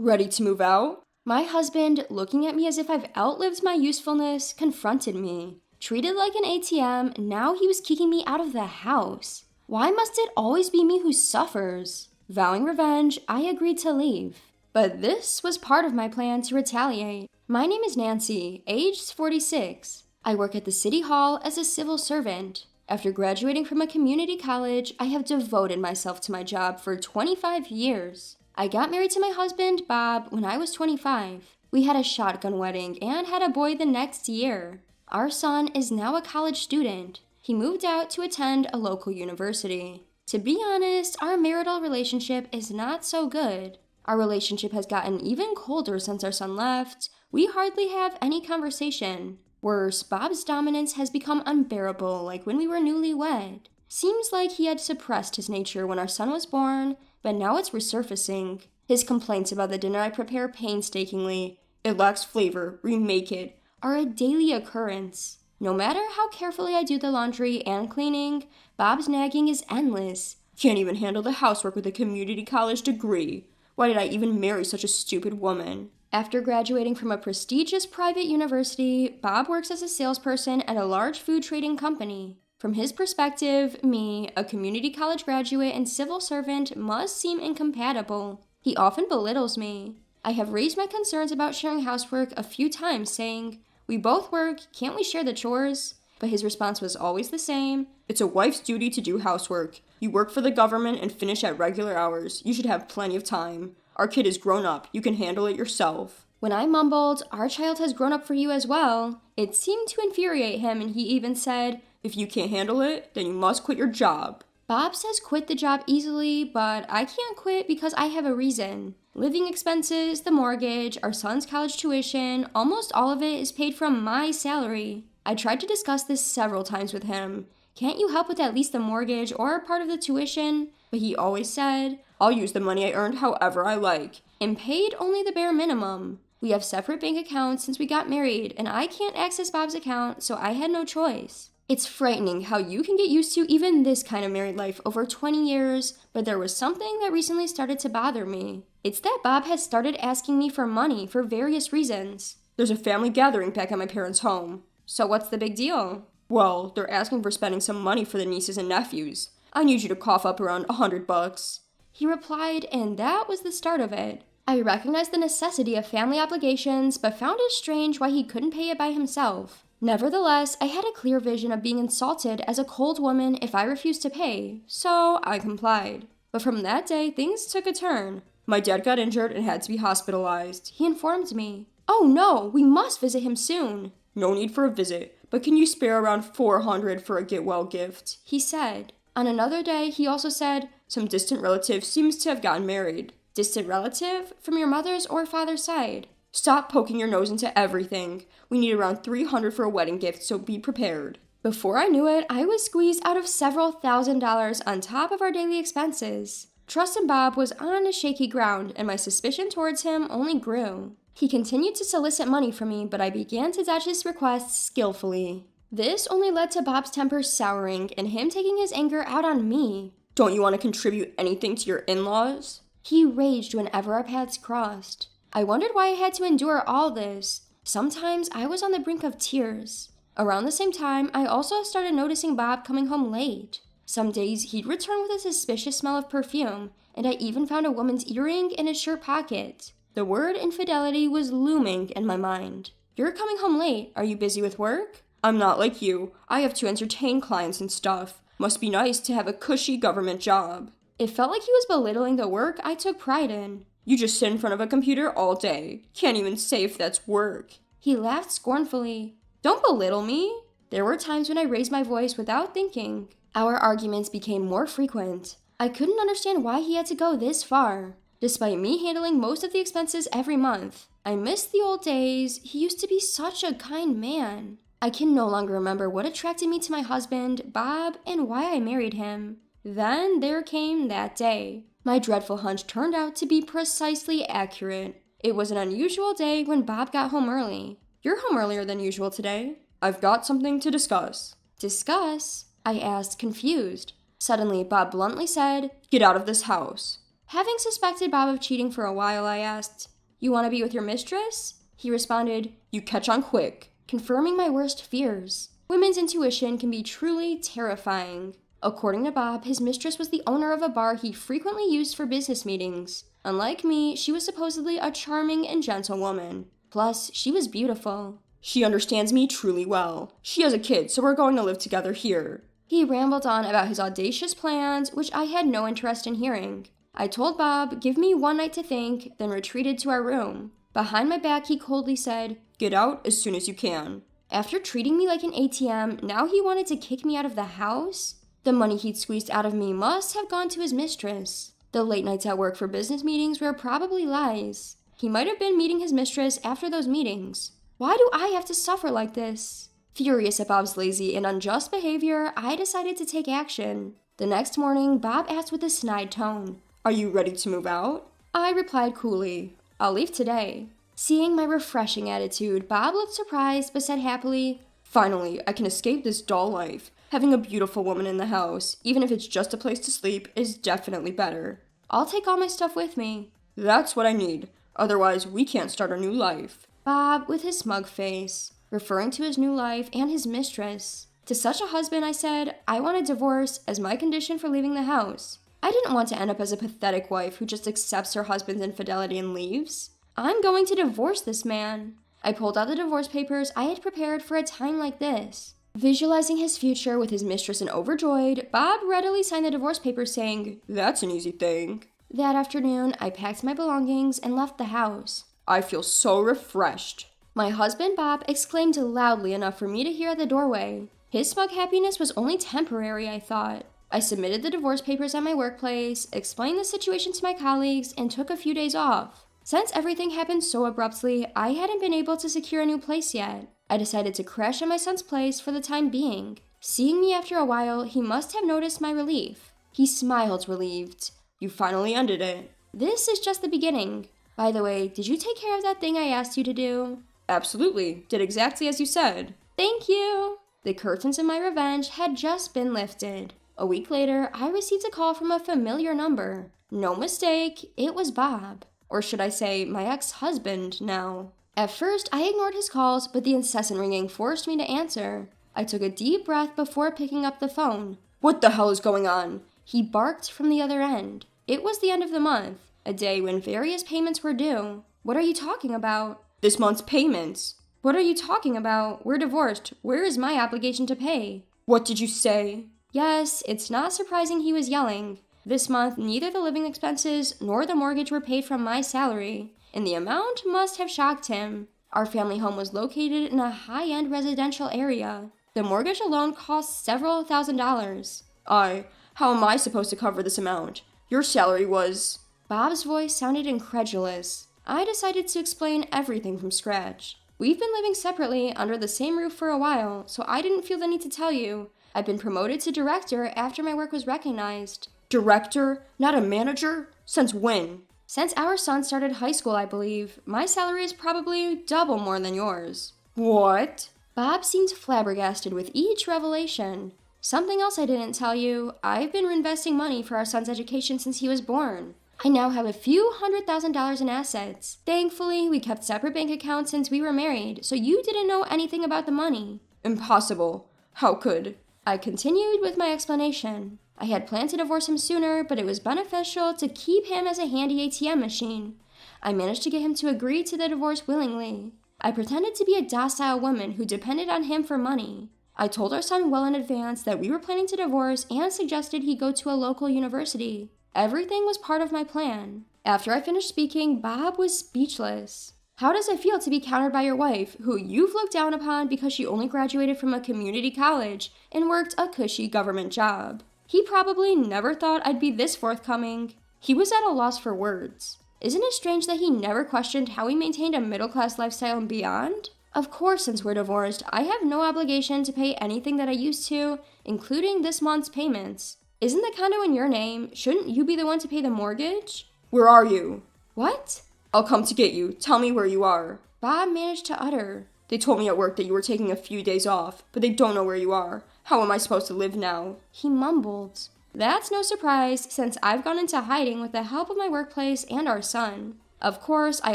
Ready to move out? My husband, looking at me as if I've outlived my usefulness, confronted me. Treated like an ATM, now he was kicking me out of the house. Why must it always be me who suffers? Vowing revenge, I agreed to leave. But this was part of my plan to retaliate. My name is Nancy, aged 46. I work at the City Hall as a civil servant. After graduating from a community college, I have devoted myself to my job for 25 years. I got married to my husband, Bob, when I was 25. We had a shotgun wedding and had a boy the next year. Our son is now a college student. He moved out to attend a local university. To be honest, our marital relationship is not so good. Our relationship has gotten even colder since our son left. We hardly have any conversation. Worse, Bob's dominance has become unbearable like when we were newlywed. Seems like he had suppressed his nature when our son was born, but now it's resurfacing. His complaints about the dinner I prepare painstakingly, "It lacks flavor, remake it," are a daily occurrence. No matter how carefully I do the laundry and cleaning, Bob's nagging is endless. "Can't even handle the housework with a community college degree. Why did I even marry such a stupid woman?" After graduating from a prestigious private university, Bob works as a salesperson at a large food trading company. From his perspective, me, a community college graduate and civil servant, must seem incompatible. He often belittles me. I have raised my concerns about sharing housework a few times, saying, "We both work, can't we share the chores?" But his response was always the same: "It's a wife's duty to do housework. You work for the government and finish at regular hours. You should have plenty of time. Our kid is grown up. You can handle it yourself." When I mumbled, "Our child has grown up for you as well," it seemed to infuriate him, and he even said, "If you can't handle it, then you must quit your job." Bob says quit the job easily, but I can't quit because I have a reason. Living expenses, the mortgage, our son's college tuition, almost all of it is paid from my salary. I tried to discuss this several times with him. "Can't you help with at least the mortgage or part of the tuition?" But he always said, "I'll use the money I earned however I like," and paid only the bare minimum. We have separate bank accounts since we got married, and I can't access Bob's account, so I had no choice. It's frightening how you can get used to even this kind of married life over 20 years, but there was something that recently started to bother me. It's that Bob has started asking me for money for various reasons. "There's a family gathering back at my parents' home." "So what's the big deal?" "Well, they're asking for spending some money for the nieces and nephews. I need you to cough up around $100. He replied, and that was the start of it. I recognized the necessity of family obligations, but found it strange why he couldn't pay it by himself. Nevertheless, I had a clear vision of being insulted as a cold woman if I refused to pay, so I complied. But from that day, things took a turn. "My dad got injured and had to be hospitalized," he informed me. "Oh no, we must visit him soon." "No need for a visit, but can you spare around $400 for a get-well gift?" he said. On another day, he also said, "Some distant relative seems to have gotten married." "Distant relative? From your mother's or father's side?" "Stop poking your nose into everything. We need around $300 for a wedding gift, so be prepared." Before I knew it, I was squeezed out of several $1,000s on top of our daily expenses. Trust in Bob was on a shaky ground, and my suspicion towards him only grew. He continued to solicit money from me, but I began to dodge his requests skillfully. This only led to Bob's temper souring and him taking his anger out on me. "Don't you want to contribute anything to your in-laws?" He raged whenever our paths crossed. I wondered why I had to endure all this. Sometimes I was on the brink of tears. Around the same time, I also started noticing Bob coming home late. Some days he'd return with a suspicious smell of perfume, and I even found a woman's earring in his shirt pocket. The word infidelity was looming in my mind. "You're coming home late. Are you busy with work?" "I'm not like you. I have to entertain clients and stuff. Must be nice to have a cushy government job." It felt like he was belittling the work I took pride in. "You just sit in front of a computer all day. Can't even say if that's work." He laughed scornfully. "Don't belittle me." There were times when I raised my voice without thinking. Our arguments became more frequent. I couldn't understand why he had to go this far. Despite me handling most of the expenses every month, I missed the old days. He used to be such a kind man. I can no longer remember what attracted me to my husband, Bob, and why I married him. Then there came that day. My dreadful hunch turned out to be precisely accurate. It was an unusual day when Bob got home early. "You're home earlier than usual today." "I've got something to discuss." "Discuss?" I asked, confused. Suddenly, Bob bluntly said, "Get out of this house." Having suspected Bob of cheating for a while, I asked, "You want to be with your mistress?" He responded, "You catch on quick," confirming my worst fears. Women's intuition can be truly terrifying. According to Bob, his mistress was the owner of a bar he frequently used for business meetings. Unlike me, she was supposedly a charming and gentle woman. Plus, she was beautiful. "She understands me truly well. She has a kid, so we're going to live together here." He rambled on about his audacious plans, which I had no interest in hearing. I told Bob, "Give me one night to think," then retreated to our room. Behind my back, he coldly said, "Get out as soon as you can." After treating me like an ATM, now he wanted to kick me out of the house? The money he'd squeezed out of me must have gone to his mistress. The late nights at work for business meetings were probably lies. He might have been meeting his mistress after those meetings. Why do I have to suffer like this? Furious at Bob's lazy and unjust behavior, I decided to take action. The next morning, Bob asked with a snide tone, "Are you ready to move out?" I replied coolly, "I'll leave today." Seeing my refreshing attitude, Bob looked surprised but said happily, "Finally, I can escape this dull life. Having a beautiful woman in the house, even if it's just a place to sleep, is definitely better. I'll take all my stuff with me." "That's what I need. Otherwise, we can't start a new life." Bob with his smug face, referring to his new life and his mistress. To such a husband, I said, I want a divorce as my condition for leaving the house. I didn't want to end up as a pathetic wife who just accepts her husband's infidelity and leaves. I'm going to divorce this man. I pulled out the divorce papers I had prepared for a time like this. Visualizing his future with his mistress and overjoyed, Bob readily signed the divorce papers saying, "That's an easy thing." That afternoon, I packed my belongings and left the house. "I feel so refreshed," my husband Bob exclaimed loudly enough for me to hear at the doorway. His smug happiness was only temporary, I thought. I submitted the divorce papers at my workplace, explained the situation to my colleagues, and took a few days off. Since everything happened so abruptly, I hadn't been able to secure a new place yet. I decided to crash at my son's place for the time being. Seeing me after a while, he must have noticed my relief. He smiled relieved. "You finally ended it." This is just the beginning. By the way, did you take care of that thing I asked you to do? "Absolutely. Did exactly as you said." Thank you. The curtains of my revenge had just been lifted. A week later, I received a call from a familiar number. No mistake, it was Bob. Or should I say, my ex-husband now. At first, I ignored his calls, but the incessant ringing forced me to answer. I took a deep breath before picking up the phone. "What the hell is going on?" He barked from the other end. It was the end of the month, a day when various payments were due. "What are you talking about?" "This month's payments." "What are you talking about? We're divorced. Where is my obligation to pay?" "What did you say?" Yes, it's not surprising he was yelling. This month, neither the living expenses nor the mortgage were paid from my salary, and the amount must have shocked him. Our family home was located in a high-end residential area. The mortgage alone cost several $1,000s. How am I supposed to cover this amount? Your salary was..." Bob's voice sounded incredulous. I decided to explain everything from scratch. "We've been living separately under the same roof for a while, so I didn't feel the need to tell you. I've been promoted to director after my work was recognized." "Director? Not a manager? Since when?" "Since our son started high school, I believe. My salary is probably double more than yours." "What?" Bob seemed flabbergasted with each revelation. "Something else I didn't tell you. I've been reinvesting money for our son's education since he was born. I now have a few $100,000 in assets. Thankfully, we kept separate bank accounts since we were married, so you didn't know anything about the money." "Impossible. How could..." I continued with my explanation. I had planned to divorce him sooner, but it was beneficial to keep him as a handy ATM machine. I managed to get him to agree to the divorce willingly. I pretended to be a docile woman who depended on him for money. I told our son well in advance that we were planning to divorce and suggested he go to a local university. Everything was part of my plan. After I finished speaking, Bob was speechless. "How does it feel to be countered by your wife, who you've looked down upon because she only graduated from a community college and worked a cushy government job?" He probably never thought I'd be this forthcoming. He was at a loss for words. Isn't it strange that he never questioned how we maintained a middle-class lifestyle and beyond? Of course, since we're divorced, I have no obligation to pay anything that I used to, including this month's payments. Isn't the condo in your name? Shouldn't you be the one to pay the mortgage? "Where are you?" "What?" "I'll come to get you. Tell me where you are." Bob managed to utter. "They told me at work that you were taking a few days off, but they don't know where you are. How am I supposed to live now?" He mumbled. That's no surprise since I've gone into hiding with the help of my workplace and our son. Of course, I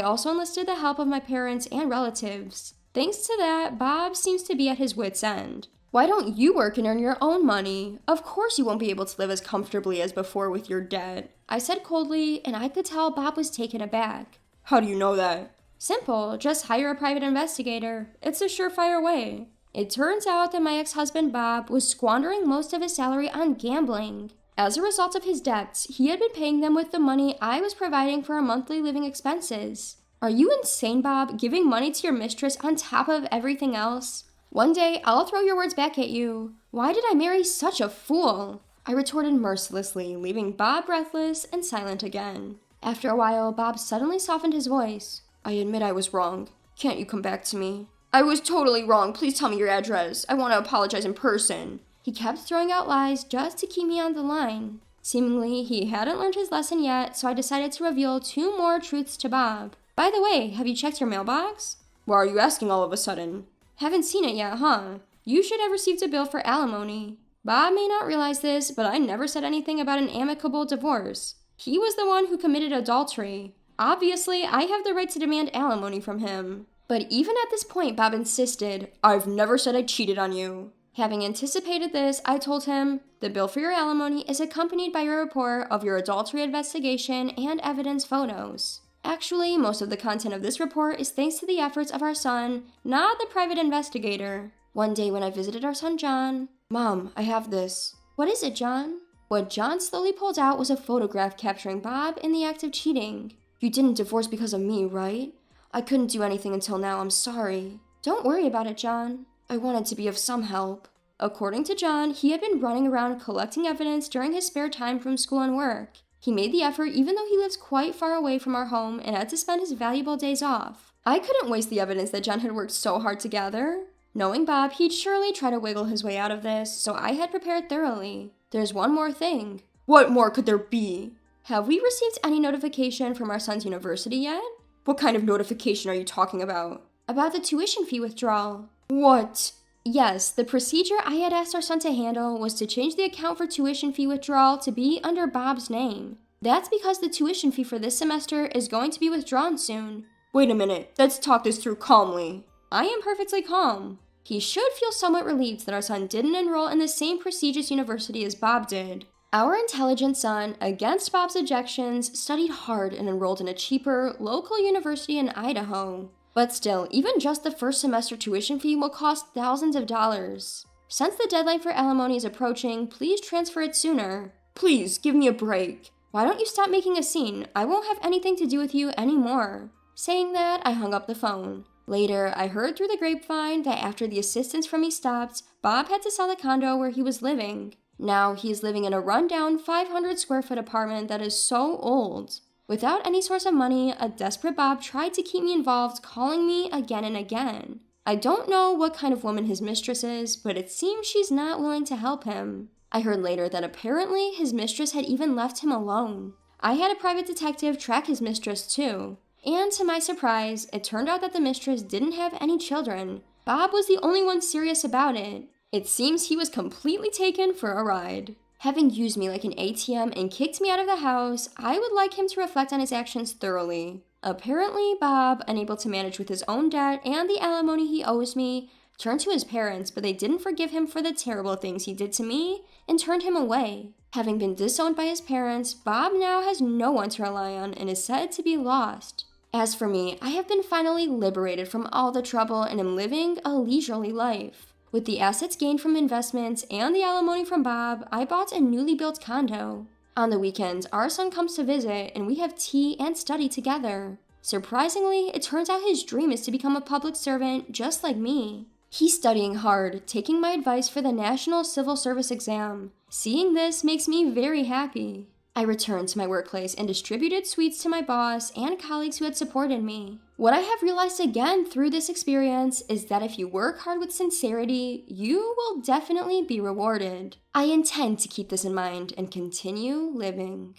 also enlisted the help of my parents and relatives. Thanks to that, Bob seems to be at his wit's end. Why don't you work and earn your own money? Of course you won't be able to live as comfortably as before with your debt, I said coldly, and I could tell Bob was taken aback. How do you know that? Simple, just hire a private investigator. It's a surefire way. It turns out that my ex-husband Bob was squandering most of his salary on gambling. As a result of his debts, he had been paying them with the money I was providing for our monthly living expenses. Are you insane, Bob, giving money to your mistress on top of everything else? One day, I'll throw your words back at you. Why did I marry such a fool? I retorted mercilessly, leaving Bob breathless and silent again. After a while, Bob suddenly softened his voice. I admit I was wrong. Can't you come back to me? I was totally wrong. Please tell me your address. I want to apologize in person. He kept throwing out lies just to keep me on the line. Seemingly, he hadn't learned his lesson yet, so I decided to reveal 2 more truths to Bob. By the way, have you checked your mailbox? Why are you asking all of a sudden? Haven't seen it yet, huh? You should have received a bill for alimony. Bob may not realize this, but I never said anything about an amicable divorce. He was the one who committed adultery. Obviously, I have the right to demand alimony from him. But even at this point, Bob insisted, I've never said I cheated on you. Having anticipated this, I told him, the bill for your alimony is accompanied by a report of your adultery investigation and evidence photos. Actually, most of the content of this report is thanks to the efforts of our son, not the private investigator. One day when I visited our son John, Mom, I have this. What is it, John? What John slowly pulled out was a photograph capturing Bob in the act of cheating. You didn't divorce because of me, right? I couldn't do anything until now, I'm sorry. Don't worry about it, John. I wanted to be of some help. According to John, he had been running around collecting evidence during his spare time from school and work. He made the effort even though he lives quite far away from our home and had to spend his valuable days off. I couldn't waste the evidence that John had worked so hard to gather. Knowing Bob, he'd surely try to wiggle his way out of this, so I had prepared thoroughly. There's one more thing. What more could there be? Have we received any notification from our son's university yet? What kind of notification are you talking about? About the tuition fee withdrawal. What? Yes, the procedure I had asked our son to handle was to change the account for tuition fee withdrawal to be under Bob's name. That's because the tuition fee for this semester is going to be withdrawn soon. Wait a minute, let's talk this through calmly. I am perfectly calm. He should feel somewhat relieved that our son didn't enroll in the same prestigious university as Bob did. Our intelligent son, against Bob's objections, studied hard and enrolled in a cheaper, local university in Idaho. But still, even just the first semester tuition fee will cost thousands of dollars. Since the deadline for alimony is approaching, please transfer it sooner. Please, give me a break. Why don't you stop making a scene? I won't have anything to do with you anymore. Saying that, I hung up the phone. Later, I heard through the grapevine that after the assistance from me stopped, Bob had to sell the condo where he was living. Now, he is living in a rundown 500 square foot apartment that is so old. Without any source of money, a desperate Bob tried to keep me involved, calling me again and again. I don't know what kind of woman his mistress is, but it seems she's not willing to help him. I heard later that apparently his mistress had even left him alone. I had a private detective track his mistress too. And to my surprise, it turned out that the mistress didn't have any children. Bob was the only one serious about it. It seems he was completely taken for a ride. Having used me like an ATM and kicked me out of the house, I would like him to reflect on his actions thoroughly. Apparently, Bob, unable to manage with his own debt and the alimony he owes me, turned to his parents, but they didn't forgive him for the terrible things he did to me and turned him away. Having been disowned by his parents, Bob now has no one to rely on and is said to be lost. As for me, I have been finally liberated from all the trouble and am living a leisurely life. With the assets gained from investments and the alimony from Bob, I bought a newly built condo. On the weekends, our son comes to visit and we have tea and study together. Surprisingly, it turns out his dream is to become a public servant just like me. He's studying hard, taking my advice for the National Civil Service exam. Seeing this makes me very happy. I returned to my workplace and distributed sweets to my boss and colleagues who had supported me. What I have realized again through this experience is that if you work hard with sincerity, you will definitely be rewarded. I intend to keep this in mind and continue living.